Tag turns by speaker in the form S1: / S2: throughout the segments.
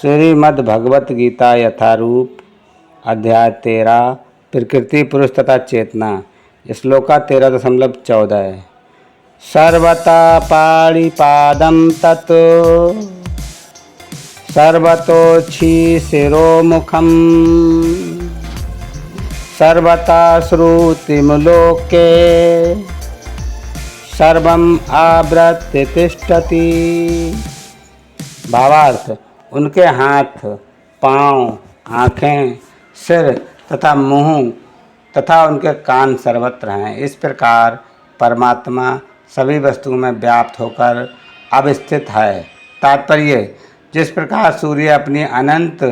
S1: श्रीमद् भगवत गीता यथारूप अध्याय 13 प्रकृति पुरुष तथा चेतना। श्लोक 13.14 सर्वता पाणिपादं तत् सर्वतोक्षि शिरोमुखं सर्वता श्रुतिमुलोके सर्वम् आवृत्य तिष्ठति। भावार्थ, उनके हाथ, पाँव, आँखें, सिर तथा मुँह तथा उनके कान सर्वत्र हैं। इस प्रकार परमात्मा सभी वस्तुओं में व्याप्त होकर अवस्थित है। तात्पर्य, जिस प्रकार सूर्य अपनी अनंत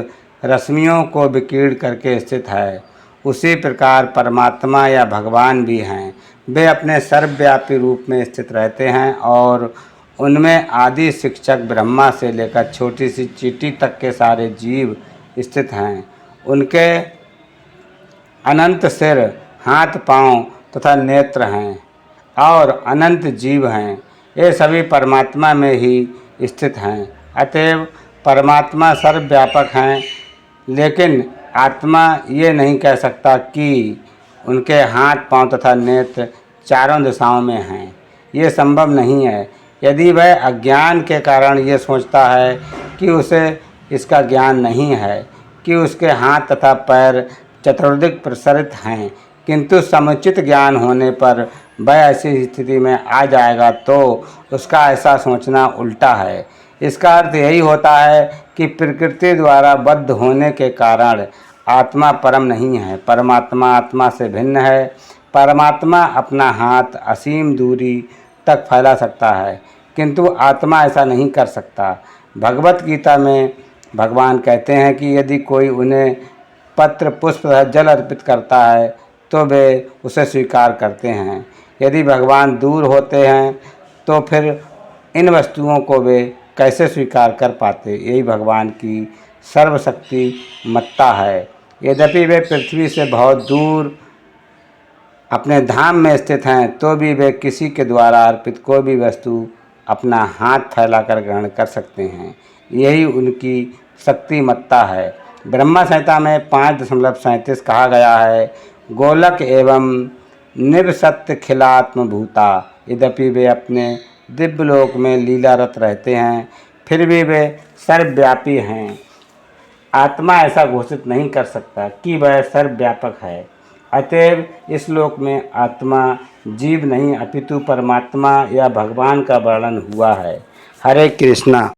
S1: रश्मियों को विकीर्ण करके स्थित है, उसी प्रकार परमात्मा या भगवान भी हैं। वे अपने सर्वव्यापी रूप में स्थित रहते हैं और उनमें आदि शिक्षक ब्रह्मा से लेकर छोटी सी चींटी तक के सारे जीव स्थित हैं। उनके अनंत सिर, हाथ, पांव तथा नेत्र हैं और अनंत जीव हैं। ये सभी परमात्मा में ही स्थित हैं। अतएव परमात्मा सर्वव्यापक हैं, लेकिन आत्मा ये नहीं कह सकता कि उनके हाथ, पांव तथा नेत्र चारों दिशाओं में हैं। ये संभव नहीं है। यदि वह अज्ञान के कारण ये सोचता है कि उसे इसका ज्ञान नहीं है कि उसके हाथ तथा पैर चतुर्दिक प्रसरित हैं, किंतु समुचित ज्ञान होने पर वह ऐसी स्थिति में आ जाएगा, तो उसका ऐसा सोचना उल्टा है। इसका अर्थ यही होता है कि प्रकृति द्वारा बद्ध होने के कारण आत्मा परम नहीं है। परमात्मा आत्मा से भिन्न है। परमात्मा अपना हाथ असीम दूरी तक फैला सकता है, किंतु आत्मा ऐसा नहीं कर सकता। भगवत गीता में भगवान कहते हैं कि यदि कोई उन्हें पत्र, पुष्प तथा जल अर्पित करता है तो वे उसे स्वीकार करते हैं। यदि भगवान दूर होते हैं तो फिर इन वस्तुओं को वे कैसे स्वीकार कर पाते। यही भगवान की सर्वशक्ति मत्ता है। यद्यपि वे पृथ्वी से बहुत दूर अपने धाम में स्थित हैं, तो भी वे किसी के द्वारा अर्पित कोई भी वस्तु अपना हाथ फैलाकर ग्रहण कर सकते हैं। यही उनकी शक्तिमत्ता है। ब्रह्मा संहिता में 5.37 कहा गया है, गोलक एवं निवसत्य खिलात्म भूता। यद्यपि वे अपने दिव्यलोक में लीलारत रहते हैं, फिर भी वे सर्वव्यापी हैं। आत्मा ऐसा घोषित नहीं कर सकता कि वह सर्वव्यापक है। अतएव इस श्लोक में आत्मा जीव नहीं अपितु परमात्मा या भगवान का वर्णन हुआ है। हरे कृष्णा।